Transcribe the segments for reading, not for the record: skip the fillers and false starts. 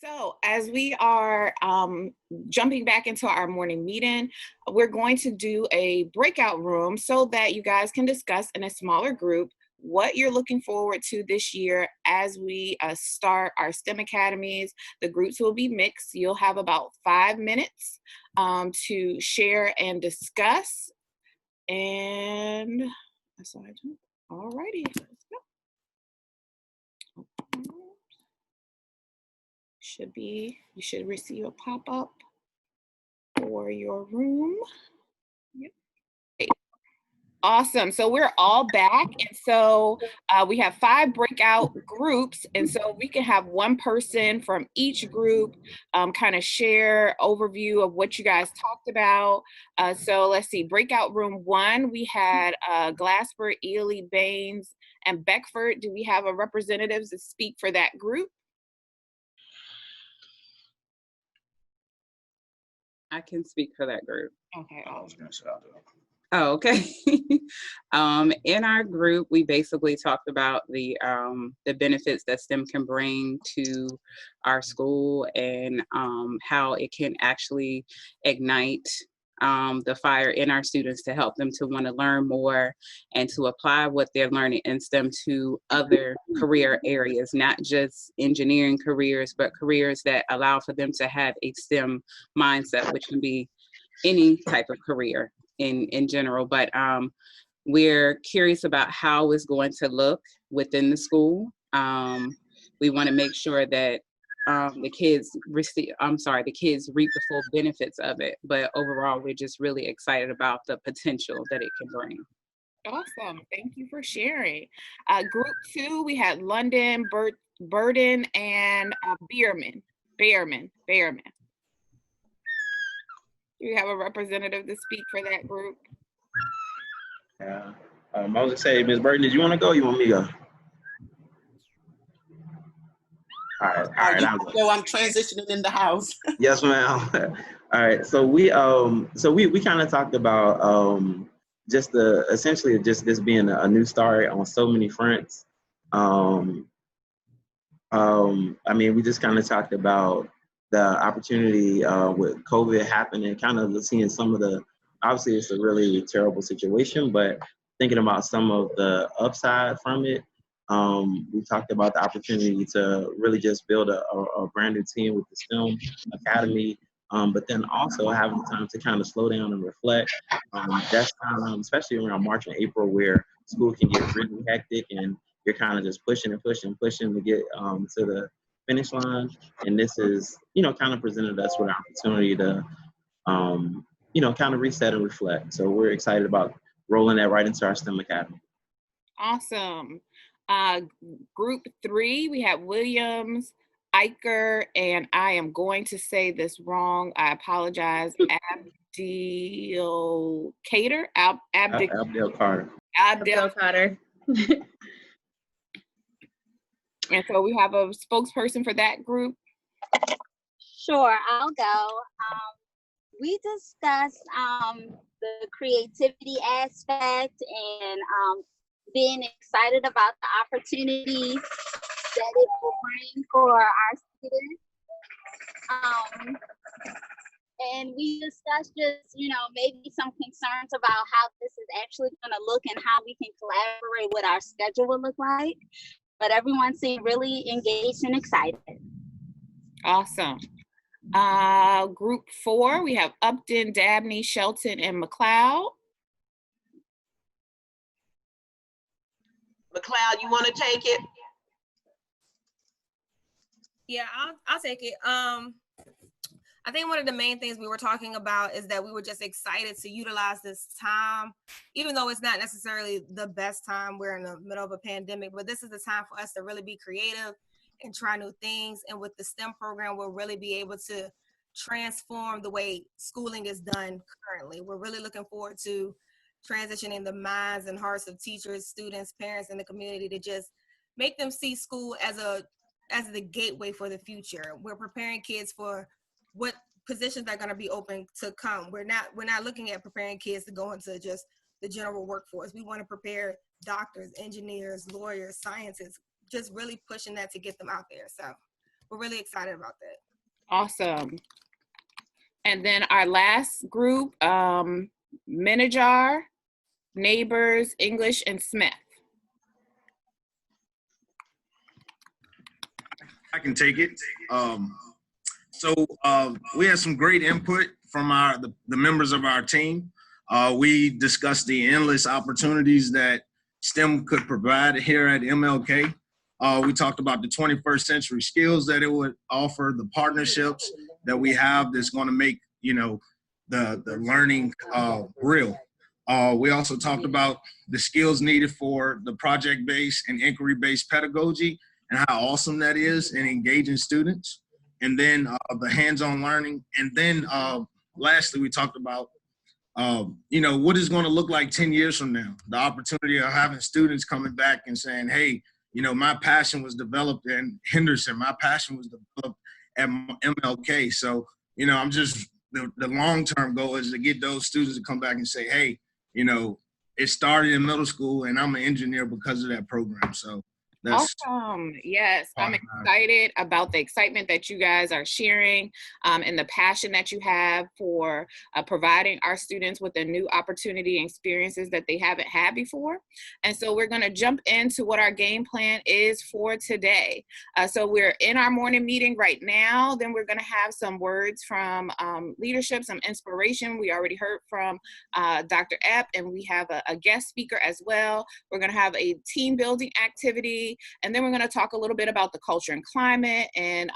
So, as we are jumping back into our morning meeting, we're going to do a breakout room so that you guys can discuss in a smaller group what you're looking forward to this year as we start our STEM Academies. The groups will be mixed. You'll have about 5 minutes to share and discuss. And that's all I do. All righty, let's go. You should receive a pop-up for your room. Yep. Okay. Awesome. So we're all back. And so we have 5 breakout groups. And so we can have one person from each group kind of share overview of what you guys talked about. So let's see, breakout room 1, we had Glasper, Ely, Baines, and Beckford. Do we have a representative to speak for that group? I can speak for that group. Okay. Oh, okay. In our group, we basically talked about the benefits that STEM can bring to our school and how it can actually ignite the fire in our students to help them to want to learn more and to apply what they're learning in STEM to other career areas, not just engineering careers, but careers that allow for them to have a STEM mindset, which can be any type of career in general. But we're curious about how it's going to look within the school. We want to make sure that the kids reap the full benefits of it. But overall, we're just really excited about the potential that it can bring. Awesome. Thank you for sharing. Group 2, we had London, Burden, and Behrman. Do you have a representative to speak for that group? Yeah. I was gonna say, Ms. Burton, did you want to go? Or you want me to go? All right. So I'm transitioning in the house. Yes, ma'am. All right. So we kind of talked about essentially this being a new start on so many fronts. I mean, we just kind of talked about the opportunity with COVID happening, kind of seeing some of obviously it's a really terrible situation, but thinking about some of the upside from it. We talked about the opportunity to really just build a brand new team with the STEM Academy, but then also having the time to kind of slow down and reflect. That's especially around March and April where school can get really hectic and you're kind of just pushing to get to the finish line. And this is, kind of presented us with an opportunity to, kind of reset and reflect. So we're excited about rolling that right into our STEM Academy. Awesome. Group 3, we have Williams, Iker, and I am going to say this wrong. I apologize. Abdel Carter. And so we have a spokesperson for that group. Sure, I'll go. We discussed the creativity aspect and being excited about the opportunities that it will bring for our students. And we discussed just, maybe some concerns about how this is actually going to look and how we can collaborate, what our schedule will look like. But everyone seemed really engaged and excited. Awesome. Group 4, we have Upton, Dabney, Shelton, and McLeod. McLeod, you want to take it? Yeah, I'll take it. I think one of the main things we were talking about is that we were just excited to utilize this time, even though it's not necessarily the best time. We're in the middle of a pandemic, but this is the time for us to really be creative and try new things. And with the STEM program, we'll really be able to transform the way schooling is done currently. We're really looking forward to transitioning the minds and hearts of teachers, students, parents, and the community to just make them see school as the gateway for the future. We're preparing kids for what positions are going to be open to come. We're not looking at preparing kids to go into just the general workforce. We want to prepare doctors, engineers, lawyers, scientists, just really pushing that to get them out there. So we're really excited about that. Awesome. And then our last group, Manager, Neighbors, English, and Smith. I can take it. We had some great input from the members of our team. We discussed the endless opportunities that STEM could provide here at MLK. We talked about the 21st century skills that it would offer, the partnerships that we have that's going to make, the learning real. We also talked about the skills needed for the project-based and inquiry-based pedagogy and how awesome that is in engaging students. And then the hands-on learning. And then lastly, we talked about, what is going to look like 10 years from now. The opportunity of having students coming back and saying, hey, my passion was developed in Henderson. My passion was developed at MLK. So, I'm just, the long-term goal is to get those students to come back and say, hey, it started in middle school and I'm an engineer because of that program. So that's awesome. Yes, I'm excited about the excitement that you guys are sharing and the passion that you have for providing our students with a new opportunity and experiences that they haven't had before. And so we're going to jump into what our game plan is for today. So we're in our morning meeting right now. Then we're going to have some words from leadership, some inspiration. We already heard from Dr. Epp, and we have a guest speaker as well. We're going to have a team building activity. And then we're going to talk a little bit about the culture and climate and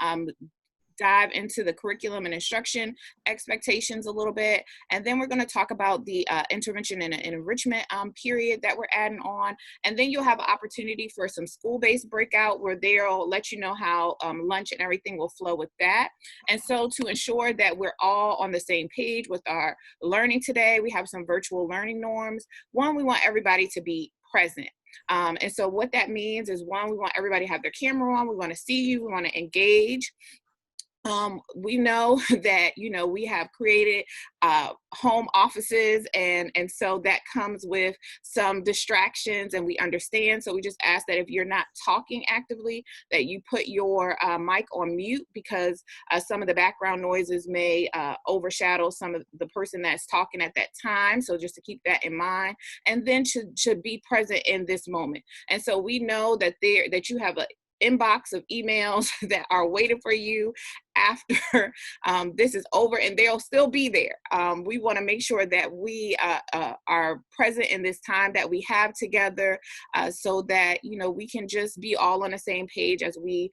dive into the curriculum and instruction expectations a little bit. And then we're going to talk about the intervention and enrichment period that we're adding on. And then you'll have an opportunity for some school-based breakout where they'll let you know how lunch and everything will flow with that. And so to ensure that we're all on the same page with our learning today, we have some virtual learning norms. One, we want everybody to be present. And so what that means is, one, we want everybody to have their camera on. We want to see you. We want to engage. We know that, we have created home offices, and so that comes with some distractions, and we understand. So we just ask that if you're not talking actively, that you put your mic on mute, because some of the background noises may overshadow some of the person that's talking at that time. So just to keep that in mind, and then should be present in this moment. And so we know that you have a inbox of emails that are waiting for you after this is over, and they'll still be there. We want to make sure that we are present in this time that we have together, so that we can just be all on the same page as we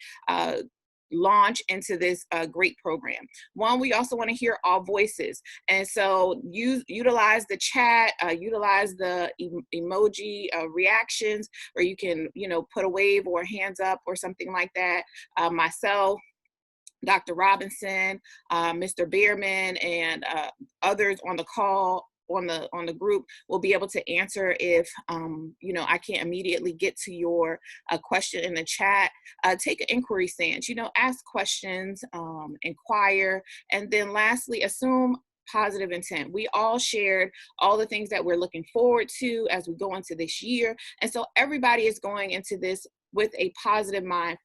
launch into this great program. One, we also want to hear all voices, and so utilize the chat, utilize the emoji reactions, or you can put a wave or hands up or something like that. Myself, Dr. Robinson, Mr. Bierman, and others on the call on the group will be able to answer if I can't immediately get to your question in the chat. Take an inquiry stance, ask questions, inquire, and then lastly, assume positive intent. We all shared all the things that we're looking forward to as we go into this year, and so everybody is going into this with a positive mindset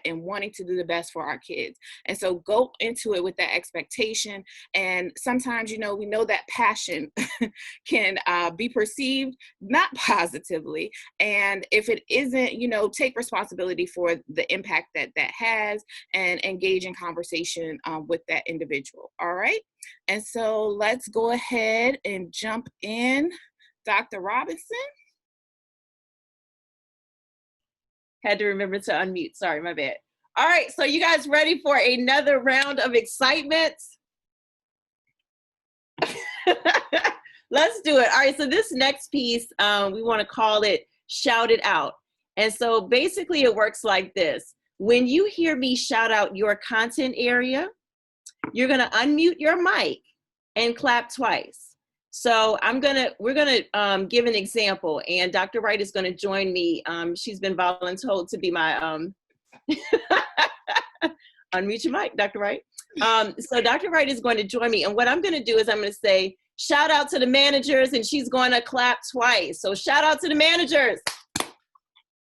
and wanting to do the best for our kids. And so go into it with that expectation. And sometimes, we know that passion can be perceived not positively. And if it isn't, take responsibility for the impact that has, and engage in conversation with that individual. All right. And so let's go ahead and jump in. Dr. Robinson. Had to remember to unmute. Sorry, my bad. All right, so you guys ready for another round of excitement? Let's do it. All right, so this next piece, we want to call it Shout It Out. And so basically it works like this. When you hear me shout out your content area, you're going to unmute your mic and clap twice. So we're gonna give an example, and Dr. Wright is gonna join me. She's been voluntold to be my unmute your mic, Dr. Wright. So Dr. Wright is going to join me, and what I'm gonna do is I'm gonna say, shout out to the managers, and she's gonna clap twice. So shout out to the managers.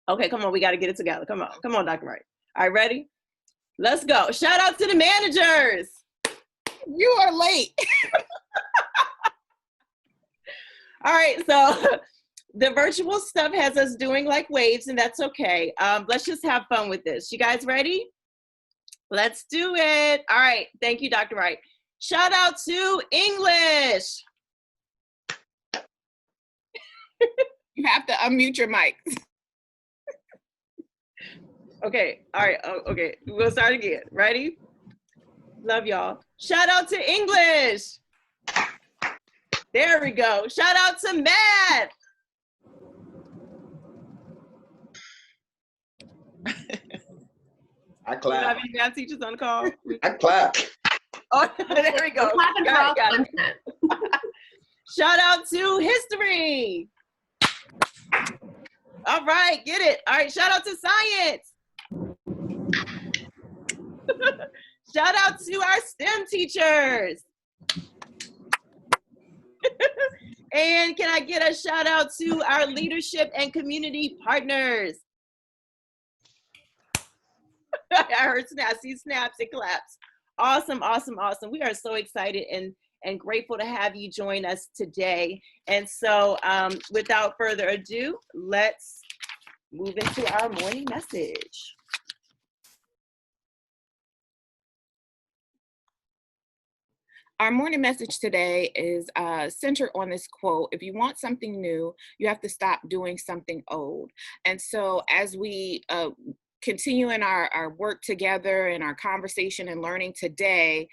Okay, come on, we gotta get it together. Come on, Dr. Wright. All right, ready? Let's go. Shout out to the managers. You are late. All right, so the virtual stuff has us doing like waves, and that's okay. Let's just have fun with this. You guys ready? Let's do it. All right, thank you, Dr. Wright. Shout out to English. You have to unmute your mic. Okay, all right, okay, we'll start again. Ready? Love y'all. Shout out to English. There we go. Shout out to math. I Do you clap. have any math teachers on the call? I clap. Oh, there we go. Got it. Shout out to history. All right, get it. All right, shout out to science. Shout out to our STEM teachers. And can I get a shout out to our leadership and community partners? I heard snaps, see snaps and claps. Awesome, awesome, awesome. We are so excited and grateful to have you join us today. And so without further ado, let's move into our morning message. Our morning message today is centered on this quote: if you want something new, you have to stop doing something old. And so as we continue in our work together and our conversation and learning today,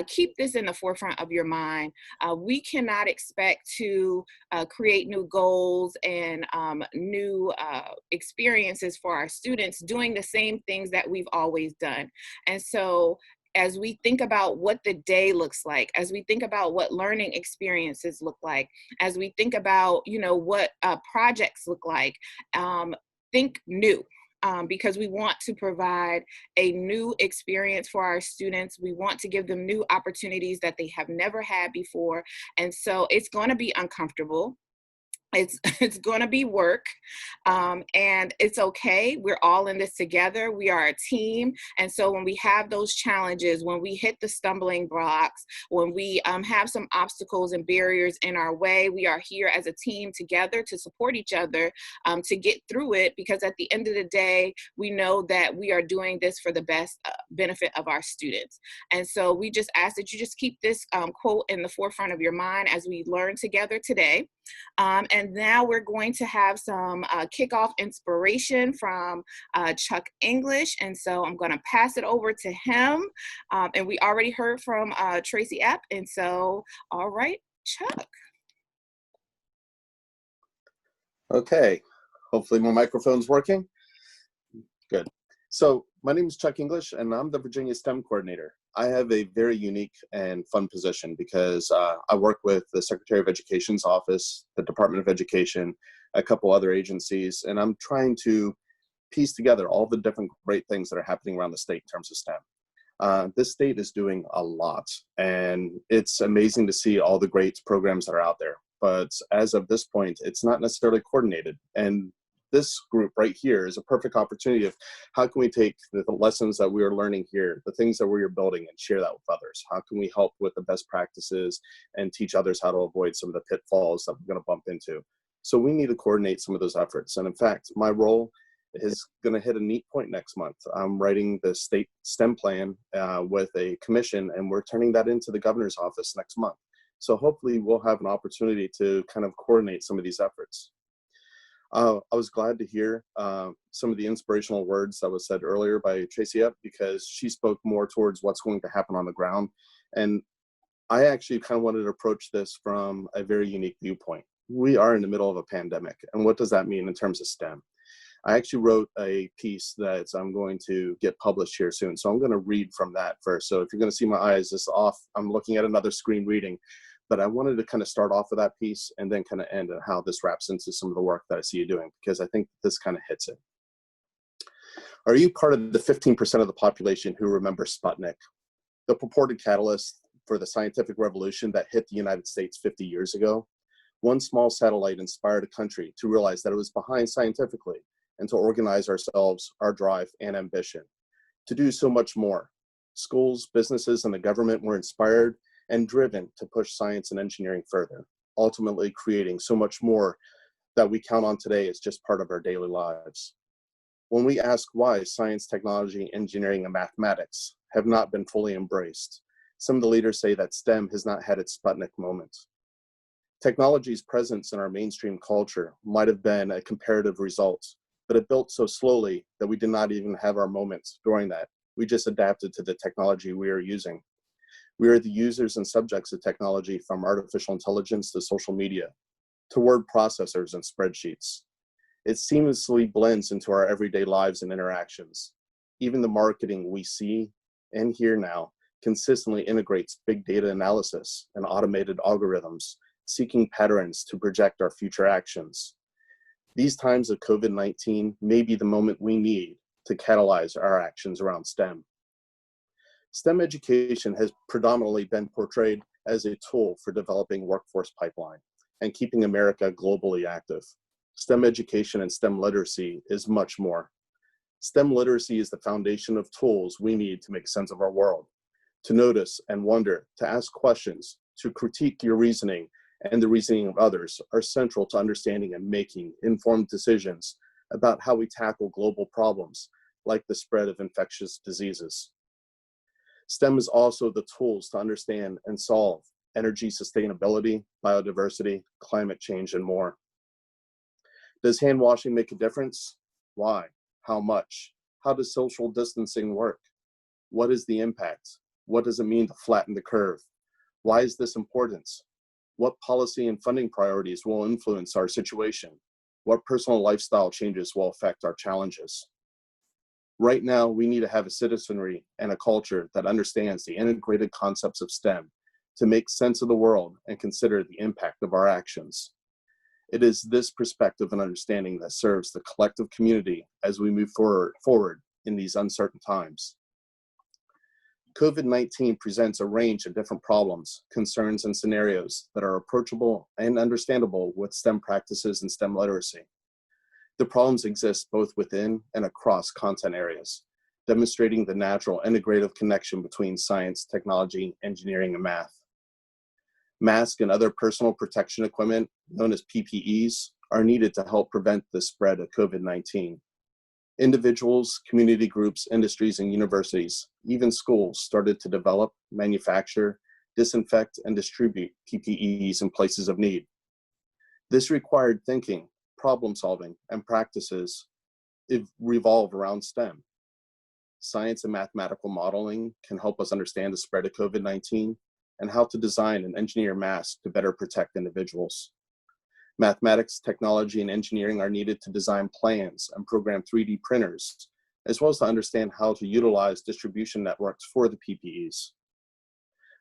keep this in the forefront of your mind. We cannot expect to create new goals and new experiences for our students doing the same things that we've always done. And so as we think about what the day looks like, as we think about what learning experiences look like, as we think about, what projects look like, think new. Because we want to provide a new experience for our students. We want to give them new opportunities that they have never had before. And so it's going to be uncomfortable. It's going to be work, and it's okay. We're all in this together. We are a team. And so when we have those challenges, when we hit the stumbling blocks, when we have some obstacles and barriers in our way, we are here as a team together to support each other to get through it, because at the end of the day, we know that we are doing this for the best benefit of our students. And so we just ask that you just keep this quote in the forefront of your mind as we learn together today. And now we're going to have some kickoff inspiration from Chuck English. And so I'm going to pass it over to him. And we already heard from Tracy Epp. And so, all right, Chuck. Okay, hopefully my microphone's working. Good. So my name is Chuck English, and I'm the Virginia STEM coordinator. I have a very unique and fun position because I work with the Secretary of Education's office, the Department of Education, a couple other agencies, and I'm trying to piece together all the different great things that are happening around the state in terms of STEM. This state is doing a lot, and it's amazing to see all the great programs that are out there. But as of this point, it's not necessarily coordinated. And this group right here is a perfect opportunity of how can we take the lessons that we are learning here, the things that we are building, and share that with others? How can we help with the best practices and teach others how to avoid some of the pitfalls that we're going to bump into? So we need to coordinate some of those efforts. And in fact, my role is going to hit a neat point next month. I'm writing the state STEM plan with a commission, and we're turning that into the governor's office next month. So hopefully we'll have an opportunity to kind of coordinate some of these efforts. I was glad to hear some of the inspirational words that was said earlier by Tracy Epp, because she spoke more towards what's going to happen on the ground. And I actually kind of wanted to approach this from a very unique viewpoint. We are in the middle of a pandemic. And what does that mean in terms of STEM? I actually wrote a piece that I'm going to get published here soon. So I'm going to read from that first. So if you're going to see my eyes just off, I'm looking at another screen reading. But I wanted to kind of start off with that piece and then kind of end on how this wraps into some of the work that I see you doing, because I think this kind of hits it. Are you part of the 15% of the population who remember Sputnik, the purported catalyst for the scientific revolution that hit the United States 50 years ago? One small satellite inspired a country to realize that it was behind scientifically and to organize ourselves, our drive, and ambition. to do so much more. Schools, businesses, and the government were inspired and driven to push science and engineering further, ultimately creating so much more that we count on today as just part of our daily lives. When we ask why science, technology, engineering, and mathematics have not been fully embraced, some of the leaders say that STEM has not had its Sputnik moment. Technology's presence in our mainstream culture might have been a comparative result, but it built so slowly that we did not even have our moments during that. We just adapted to the technology we are using. We are the users and subjects of technology, from artificial intelligence to social media, to word processors and spreadsheets. It seamlessly blends into our everyday lives and interactions. Even the marketing we see and hear now consistently integrates big data analysis and automated algorithms, seeking patterns to project our future actions. These times of COVID-19 may be the moment we need to catalyze our actions around STEM. STEM education has predominantly been portrayed as a tool for developing workforce pipeline and keeping America globally active. STEM education and STEM literacy is much more. STEM literacy is the foundation of tools we need to make sense of our world, to notice and wonder, to ask questions, to critique your reasoning and the reasoning of others are central to understanding and making informed decisions about how we tackle global problems like the spread of infectious diseases. STEM is also the tools to understand and solve energy sustainability, biodiversity, climate change, and more. Does hand washing make a difference? Why? How much? How does social distancing work? What is the impact? What does it mean to flatten the curve? Why is this important? What policy and funding priorities will influence our situation? What personal lifestyle changes will affect our challenges? Right now, we need to have a citizenry and a culture that understands the integrated concepts of STEM to make sense of the world and consider the impact of our actions. It is this perspective and understanding that serves the collective community as we move forward in these uncertain times. COVID-19 presents a range of different problems, concerns, and scenarios that are approachable and understandable with STEM practices and STEM literacy. The problems exist both within and across content areas, demonstrating the natural integrative connection between science, technology, engineering, and math. Masks and other personal protection equipment, known as PPEs, are needed to help prevent the spread of COVID-19. Individuals, community groups, industries, and universities, even schools, started to develop, manufacture, disinfect, and distribute PPEs in places of need. This required thinking, problem solving, and practices revolve around STEM. Science and mathematical modeling can help us understand the spread of COVID-19 and how to design and engineer masks to better protect individuals. Mathematics, technology, and engineering are needed to design plans and program 3D printers, as well as to understand how to utilize distribution networks for the PPEs.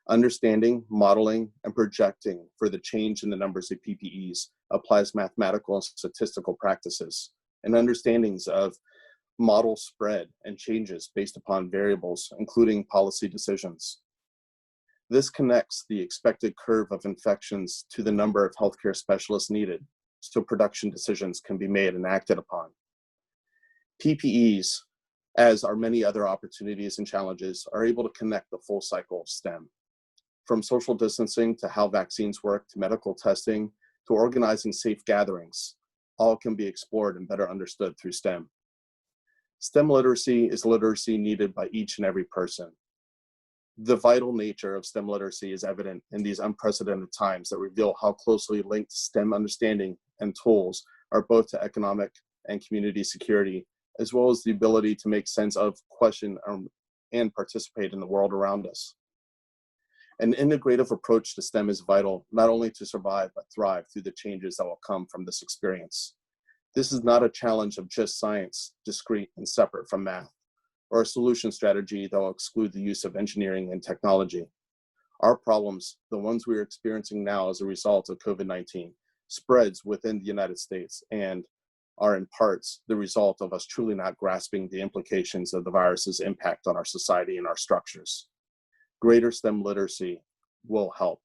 Understanding, modeling, and projecting for the change in the numbers of PPEs applies mathematical and statistical practices and understandings of model spread and changes based upon variables, including policy decisions. This connects the expected curve of infections to the number of healthcare specialists needed, so production decisions can be made and acted upon. PPEs, as are many other opportunities and challenges, are able to connect the full cycle of STEM. From social distancing to how vaccines work to medical testing to organizing safe gatherings, all can be explored and better understood through STEM. STEM literacy is literacy needed by each and every person. The vital nature of STEM literacy is evident in these unprecedented times that reveal how closely linked STEM understanding and tools are both to economic and community security, as well as the ability to make sense of, question, and participate in the world around us. An integrative approach to STEM is vital, not only to survive, but thrive through the changes that will come from this experience. This is not a challenge of just science, discrete and separate from math, or a solution strategy that will exclude the use of engineering and technology. Our problems, the ones we are experiencing now as a result of COVID-19, spreads within the United States and are in parts the result of us truly not grasping the implications of the virus's impact on our society and our structures. Greater STEM literacy will help.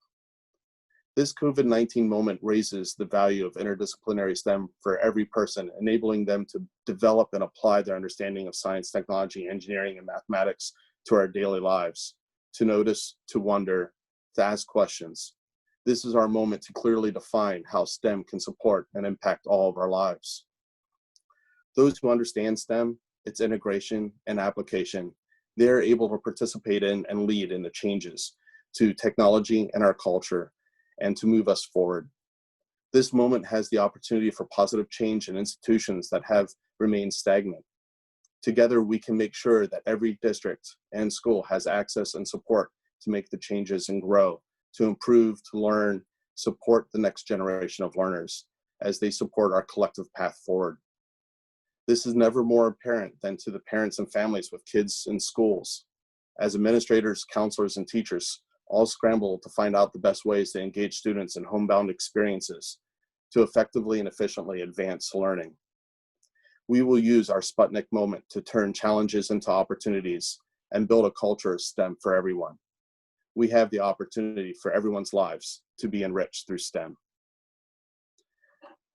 This COVID-19 moment raises the value of interdisciplinary STEM for every person, enabling them to develop and apply their understanding of science, technology, engineering, and mathematics to our daily lives, to notice, to wonder, to ask questions. This is our moment to clearly define how STEM can support and impact all of our lives. Those who understand STEM, its integration and application, they're able to participate in and lead in the changes to technology and our culture, and to move us forward. This moment has the opportunity for positive change in institutions that have remained stagnant. Together, we can make sure that every district and school has access and support to make the changes and grow, to improve, to learn, support the next generation of learners as they support our collective path forward. This is never more apparent than to the parents and families with kids in schools. As administrators, counselors, and teachers all scramble to find out the best ways to engage students in homebound experiences to effectively and efficiently advance learning. We will use our Sputnik moment to turn challenges into opportunities and build a culture of STEM for everyone. We have the opportunity for everyone's lives to be enriched through STEM.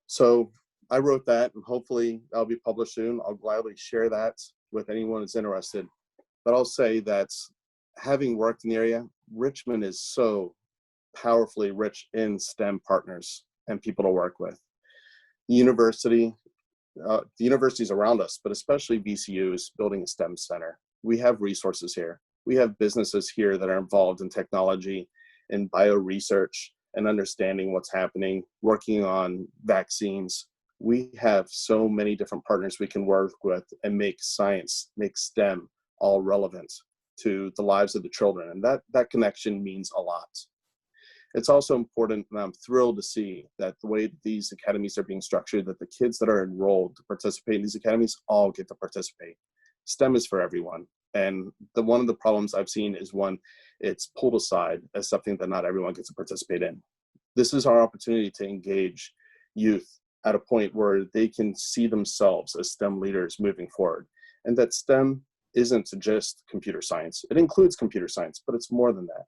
So I wrote that, and hopefully that'll be published soon. I'll gladly share that with anyone who's interested. But I'll say that having worked in the area, Richmond is so powerfully rich in STEM partners and people to work with. The universities around us, but especially VCU, is building a STEM center. We have resources here. We have businesses here that are involved in technology and bio research and understanding what's happening, working on vaccines. We have so many different partners we can work with and make science, make STEM all relevant to the lives of the children. And that connection means a lot. It's also important, and I'm thrilled to see that the way these academies are being structured, that the kids that are enrolled to participate in these academies all get to participate. STEM is for everyone. And one of the problems I've seen is when it's pulled aside as something that not everyone gets to participate in. This is our opportunity to engage youth at a point where they can see themselves as STEM leaders moving forward. And that STEM isn't just computer science. It includes computer science, but it's more than that.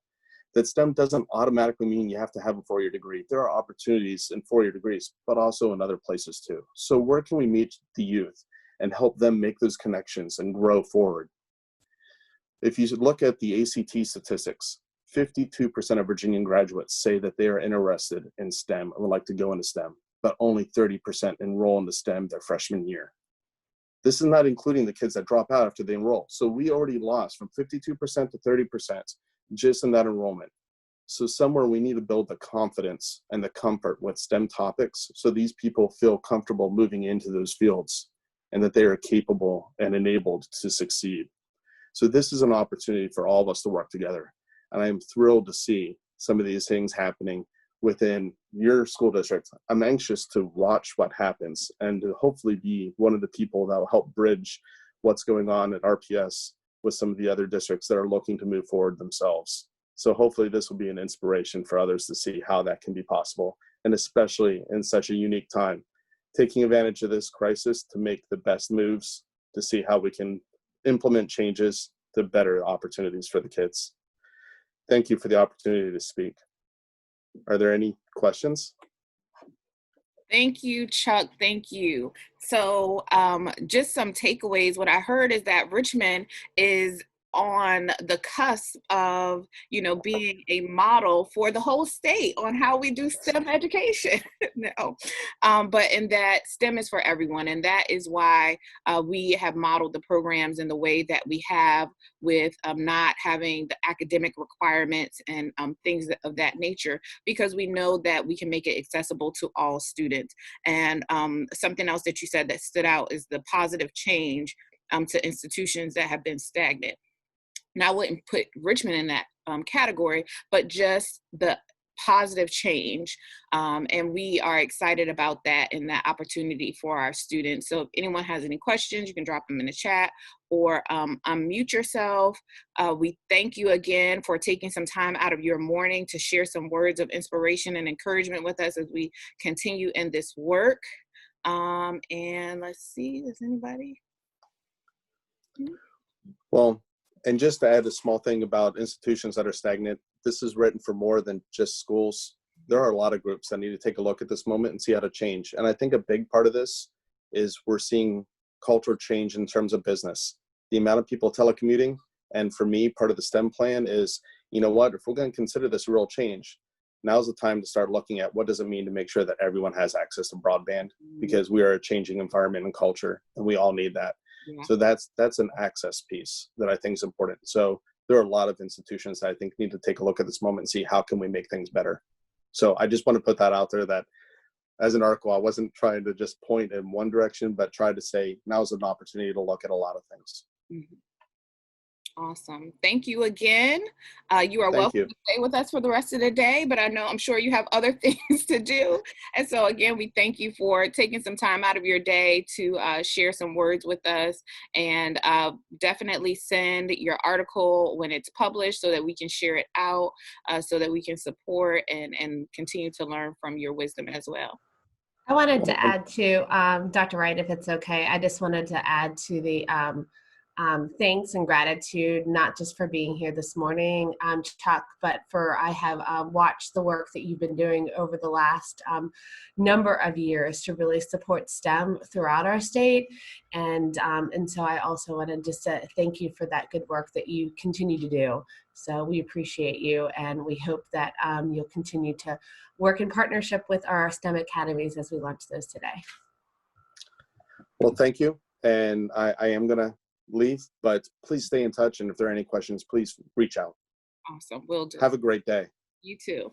That STEM doesn't automatically mean you have to have a four-year degree. There are opportunities in four-year degrees, but also in other places too. So where can we meet the youth and help them make those connections and grow forward? If you look at the ACT statistics, 52% of Virginian graduates say that they are interested in STEM and would like to go into STEM, but only 30% enroll in the STEM their freshman year. This is not including the kids that drop out after they enroll. So we already lost from 52% to 30% just in that enrollment. So somewhere we need to build the confidence and the comfort with STEM topics so these people feel comfortable moving into those fields and that they are capable and enabled to succeed. So this is an opportunity for all of us to work together. And I am thrilled to see some of these things happening within your school district. I'm anxious to watch what happens and to hopefully be one of the people that will help bridge what's going on at RPS with some of the other districts that are looking to move forward themselves. So hopefully this will be an inspiration for others to see how that can be possible, and especially in such a unique time, taking advantage of this crisis to make the best moves to see how we can implement changes to better opportunities for the kids. Thank you for the opportunity to speak. Are there any questions? Thank you, Chuck. Thank you. So just some takeaways. What I heard is that Richmond is on the cusp of, being a model for the whole state on how we do STEM education. No, but in that STEM is for everyone. And that is why we have modeled the programs in the way that we have, with not having the academic requirements and things of that nature, because we know that we can make it accessible to all students. And something else that you said that stood out is the positive change to institutions that have been stagnant. Now, I wouldn't put Richmond in that category, but just the positive change. And we are excited about that and that opportunity for our students. So if anyone has any questions, you can drop them in the chat or unmute yourself. We thank you again for taking some time out of your morning to share some words of inspiration and encouragement with us as we continue in this work. And let's see, does anybody? Well, and just to add a small thing about institutions that are stagnant, this is written for more than just schools. there are a lot of groups that need to take a look at this moment and see how to change. And I think a big part of this is we're seeing cultural change in terms of business. The amount of people telecommuting, and for me, part of the STEM plan is, you know what, if we're going to consider this a real change, now's the time to start looking at what does it mean to make sure that everyone has access to broadband, because we are a changing environment and culture, and we all need that. Yeah. So that's an access piece that I think is important. So there are a lot of institutions that I think need to take a look at this moment and see how can we make things better. So I just want to put that out there, that as an article, I wasn't trying to just point in one direction, but try to say now's an opportunity to look at a lot of things. Mhm. Awesome. Thank you again. You are Thank welcome you. to stay with us for the rest of the day, but I'm sure you have other things to do. And so again, we thank you for taking some time out of your day to share some words with us, and definitely send your article when it's published so that we can share it out, so that we can support and continue to learn from your wisdom as well. I wanted to add to Dr. Wright, if it's okay. I just wanted to add to the thanks and gratitude, not just for being here this morning, Chuck, but for I have watched the work that you've been doing over the last number of years to really support STEM throughout our state. And so I also wanted just to thank you for that good work that you continue to do. So we appreciate you, and we hope that you'll continue to work in partnership with our STEM Academies as we launch those today. Well, thank you. And I am going to leave, but please stay in touch. And if there are any questions, please reach out. Awesome. Will do. Have a great day. You too.